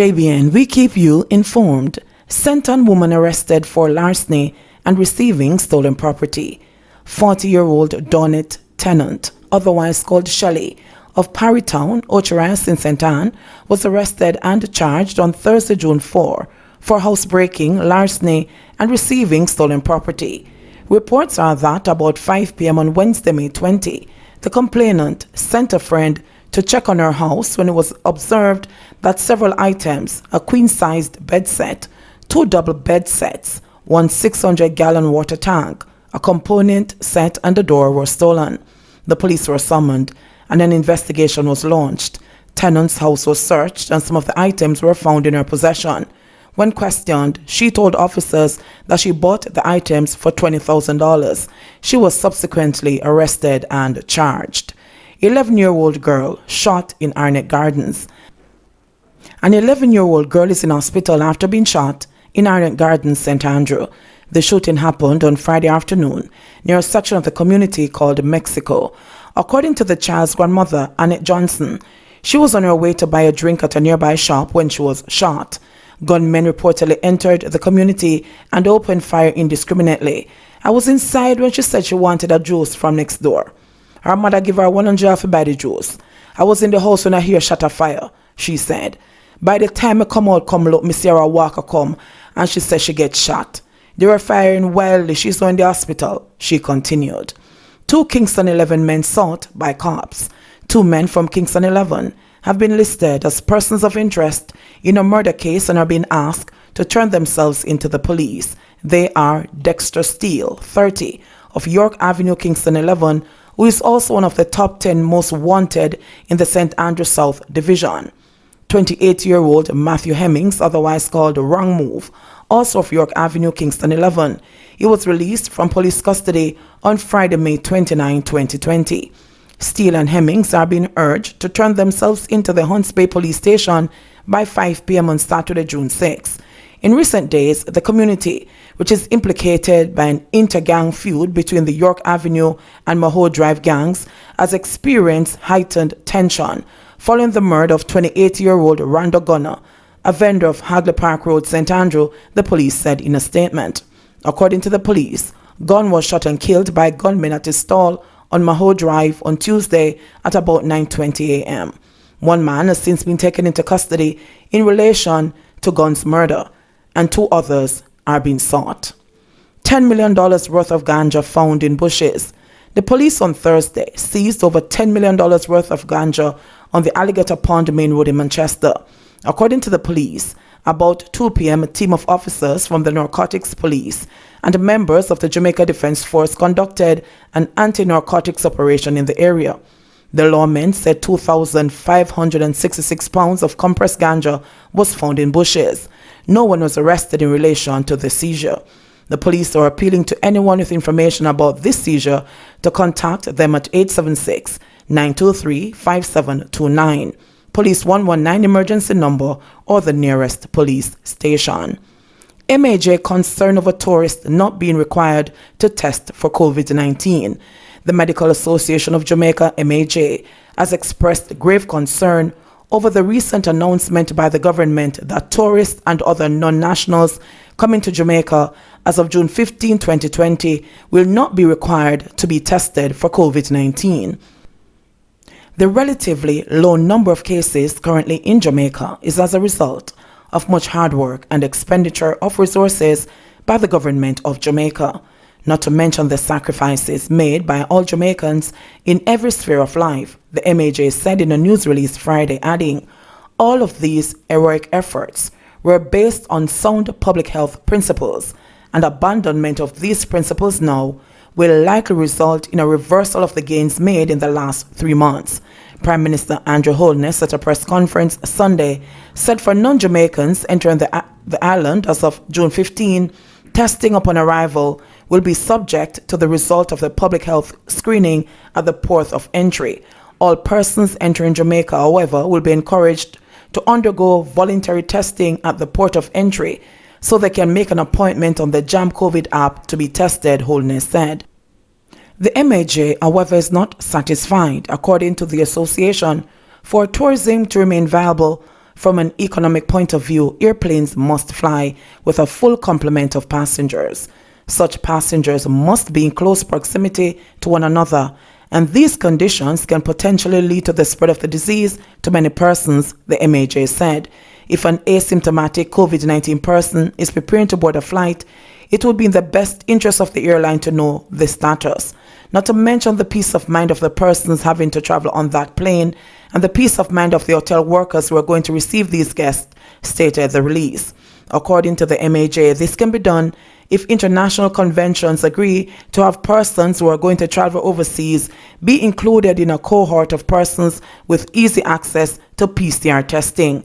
JBN, we keep you informed. Senton woman arrested for larceny and receiving stolen property. 40-year-old Donnet Tennant, otherwise called Shelley, of Parrytown, Ocheras in St. Anne, was arrested and charged on Thursday, June 4, for housebreaking, larceny, and receiving stolen property. Reports are that about 5 p.m. on Wednesday, May 20, the complainant sent a friend to check on her house when it was observed that several items, a queen-sized bed set, 2 double bed sets, 1 600-gallon water tank, a component set, and a door were stolen. The police were summoned and an investigation was launched. Tennant's house was searched and some of the items were found in her possession. When questioned, she told officers that she bought the items for $20,000. She was subsequently arrested and charged. 11-year-old girl shot in Arnett Gardens. An 11-year-old girl is in hospital after being shot in Arnett Gardens, St. Andrew. The shooting happened on Friday afternoon near a section of the community called Mexico. According to the child's grandmother, Annette Johnson, she was on her way to buy a drink at a nearby shop when she was shot. Gunmen reportedly entered the community and opened fire indiscriminately. I was inside when she said she wanted a juice from next door. Her mother gave her $100 to buy the juice. I was in the house when I hear shot of fire, she said. By the time I come out, come look, Miss Sarah Walker come, and she said she gets shot. They were firing wildly. She's in the hospital, she continued. 2 Kingston 11 men sought by cops. 2 men from Kingston 11 have been listed as persons of interest in a murder case and are being asked to turn themselves into the police. They are Dexter Steele, 30, of York Avenue, Kingston 11, who is also one of the top 10 most wanted in the St. Andrew South Division. 28-year-old Matthew Hemmings, otherwise called Wrong Move, also of York Avenue, Kingston 11. He was released from police custody on Friday, May 29, 2020. Steele and Hemmings are being urged to turn themselves into the Hunts Bay Police Station by 5 p.m. on Saturday, June 6. In recent days, the community, which is implicated by an inter-gang feud between the York Avenue and Maho Drive gangs, has experienced heightened tension following the murder of 28-year-old Randall Gunner, a vendor of Hagley Park Road, St. Andrew, the police said in a statement. According to the police, Gunn was shot and killed by gunmen at his stall on Maho Drive on Tuesday at about 9:20 a.m. One man has since been taken into custody in relation to Gunn's murder, and 2 others are being sought. $10 million worth of ganja found in bushes. The police on Thursday seized over $10 million worth of ganja on the Alligator Pond Main Road in Manchester. According to the police, about 2 p.m. a team of officers from the Narcotics Police and members of the Jamaica Defense Force conducted an anti-narcotics operation in the area. The lawmen said 2,566 pounds of compressed ganja was found in bushes. No one was arrested in relation to the seizure. The police are appealing to anyone with information about this seizure to contact them at 876-923-5729, Police 119 emergency number, or the nearest police station. MAJ concerned over tourists not being required to test for COVID-19. The Medical Association of Jamaica, MAJ, has expressed grave concern over the recent announcement by the government that tourists and other non-nationals coming to Jamaica as of June 15, 2020 will not be required to be tested for COVID-19. The relatively low number of cases currently in Jamaica is as a result of much hard work and expenditure of resources by the government of Jamaica, not to mention the sacrifices made by all Jamaicans in every sphere of life, the MAJ said in a news release Friday, adding, all of these heroic efforts were based on sound public health principles, and abandonment of these principles now will likely result in a reversal of the gains made in the last 3 months. Prime Minister Andrew Holness at a press conference Sunday said for non-Jamaicans entering the island as of June 15, testing upon arrival will be subject to the result of the public health screening at the port of entry. All persons entering Jamaica, however, will be encouraged to undergo voluntary testing at the port of entry so they can make an appointment on the Jam COVID app to be tested, Holness said. The MAJ, however, is not satisfied. According to the Association, for tourism to remain viable, From an economic point of view, airplanes must fly with a full complement of passengers. Such passengers must be in close proximity to one another, and these conditions can potentially lead to the spread of the disease to many persons, the MAJ said. If an asymptomatic COVID-19 person is preparing to board a flight, it would be in the best interest of the airline to know the status, not to mention the peace of mind of the persons having to travel on that plane and the peace of mind of the hotel workers who are going to receive these guests, stated the release. According to the MAJ, this can be done if international conventions agree to have persons who are going to travel overseas be included in a cohort of persons with easy access to PCR testing.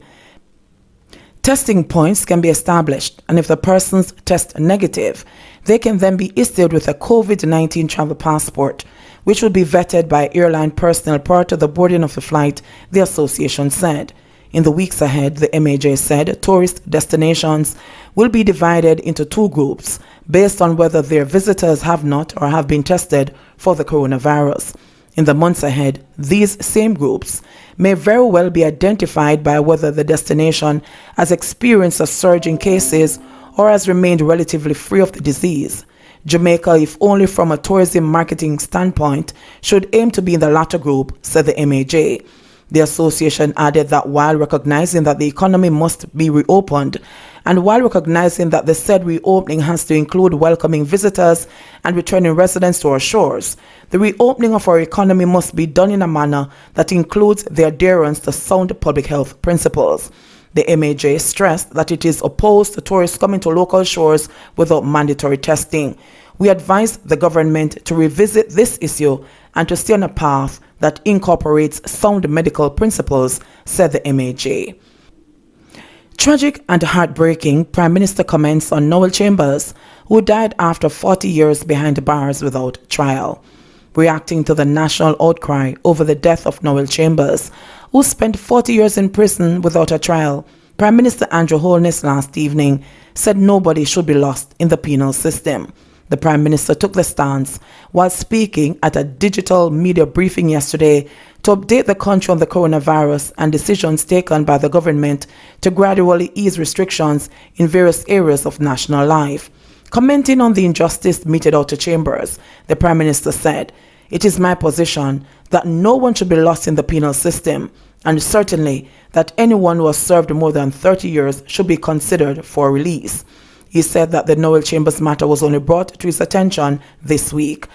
Testing points can be established, and if the persons test negative, they can then be issued with a COVID-19 travel passport, which will be vetted by airline personnel prior to the boarding of the flight, the association said. In the weeks ahead, the MAJ said tourist destinations will be divided into two groups based on whether their visitors have not or have been tested for the coronavirus. In the months ahead, these same groups may very well be identified by whether the destination has experienced a surge in cases or has remained relatively free of the disease. Jamaica, if only from a tourism marketing standpoint, should aim to be in the latter group, said the MAJ. The association added that while recognizing that the economy must be reopened, and while recognizing that the said reopening has to include welcoming visitors and returning residents to our shores, the reopening of our economy must be done in a manner that includes the adherence to sound public health principles. The MAJ stressed that it is opposed to tourists coming to local shores without mandatory testing. We advise the government to revisit this issue and to stay on a path that incorporates sound medical principles, said the MAJ. Tragic and heartbreaking Prime Minister comments on Noel Chambers, who died after 40 years behind bars without trial. Reacting to the national outcry over the death of Noel Chambers, who spent 40 years in prison without a trial, Prime Minister Andrew Holness last evening said nobody should be lost in the penal system. The Prime Minister took the stance while speaking at a digital media briefing yesterday to update the country on the coronavirus and decisions taken by the government to gradually ease restrictions in various areas of national life. Commenting on the injustice meted out to Chambers, the Prime Minister said, "It is my position that no one should be lost in the penal system, and certainly that anyone who has served more than 30 years should be considered for release." He said that the Noel Chambers matter was only brought to his attention this week.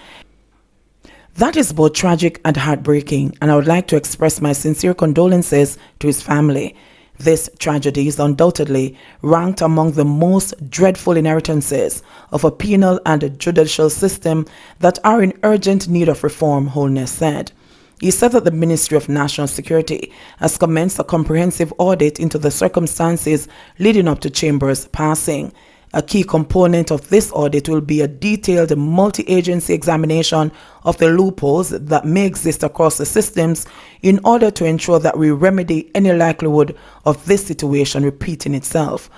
That is both tragic and heartbreaking, and I would like to express my sincere condolences to his family. This tragedy is undoubtedly ranked among the most dreadful inheritances of a penal and judicial system that are in urgent need of reform, Holness said. He said that the Ministry of National Security has commenced a comprehensive audit into the circumstances leading up to Chambers' passing. A key component of this audit will be a detailed multi-agency examination of the loopholes that may exist across the systems in order to ensure that we remedy any likelihood of this situation repeating itself.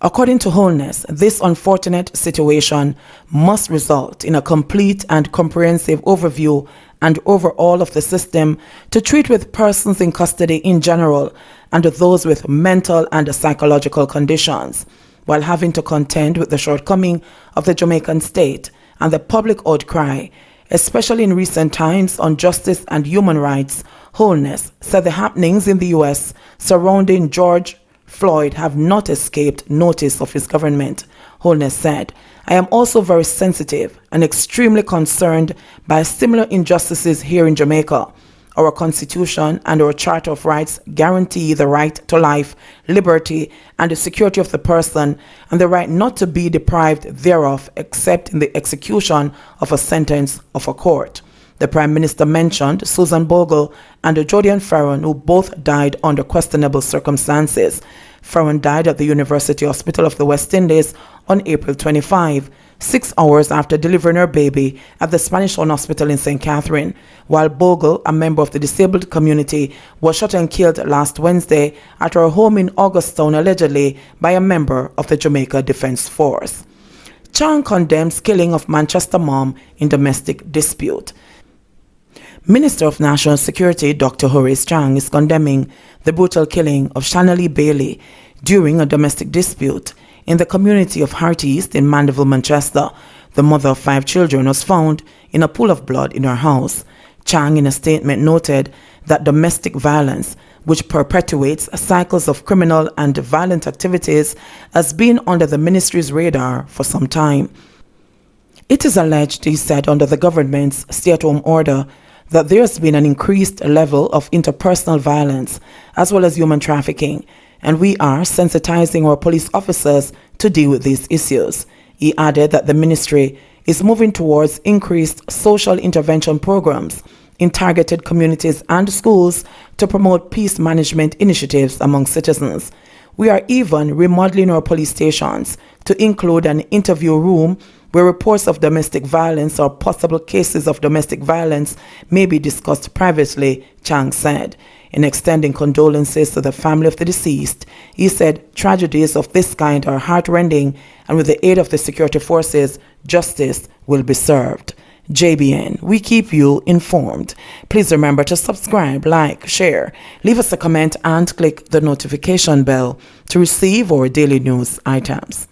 According to Holness, this unfortunate situation must result in a complete and comprehensive overview and overhaul of the system to treat with persons in custody in general and those with mental and psychological conditions, while having to contend with the shortcoming of the Jamaican state and the public outcry, especially in recent times on justice and human rights. Holness said the happenings in the U.S. surrounding George Floyd have not escaped notice of his government. Holness said, "I am also very sensitive and extremely concerned by similar injustices here in Jamaica. Our Constitution and our Charter of Rights guarantee the right to life, liberty, and the security of the person, and the right not to be deprived thereof except in the execution of a sentence of a court." The Prime Minister mentioned Susan Bogle and Jodian Farron, who both died under questionable circumstances. Farron died at the University Hospital of the West Indies on April 25, 6 hours after delivering her baby at the Spanish Town Hospital in St. Catherine, while Bogle, a member of the disabled community, was shot and killed last Wednesday at her home in Augustown, allegedly by a member of the Jamaica Defence Force. Chan condemns killing of Manchester mom in domestic dispute. Minister of National Security Dr. Horace Chang is condemning the brutal killing of Shanali Bailey during a domestic dispute in the community of Hart East in Mandeville, Manchester. The mother of 5 children was found in a pool of blood in her house. Chang, in a statement, noted that domestic violence, which perpetuates cycles of criminal and violent activities, has been under the ministry's radar for some time. It is alleged, he said, under the government's stay-at-home order, that there has been an increased level of interpersonal violence as well as human trafficking, and we are sensitizing our police officers to deal with these issues. He added that the ministry is moving towards increased social intervention programs in targeted communities and schools to promote peace management initiatives among citizens. We are even remodeling our police stations to include an interview room where reports of domestic violence or possible cases of domestic violence may be discussed privately, Chang said. In extending condolences to the family of the deceased, he said tragedies of this kind are heartrending, and with the aid of the security forces, justice will be served. JBN, we keep you informed. Please remember to subscribe, like, share, leave us a comment, and click the notification bell to receive our daily news items.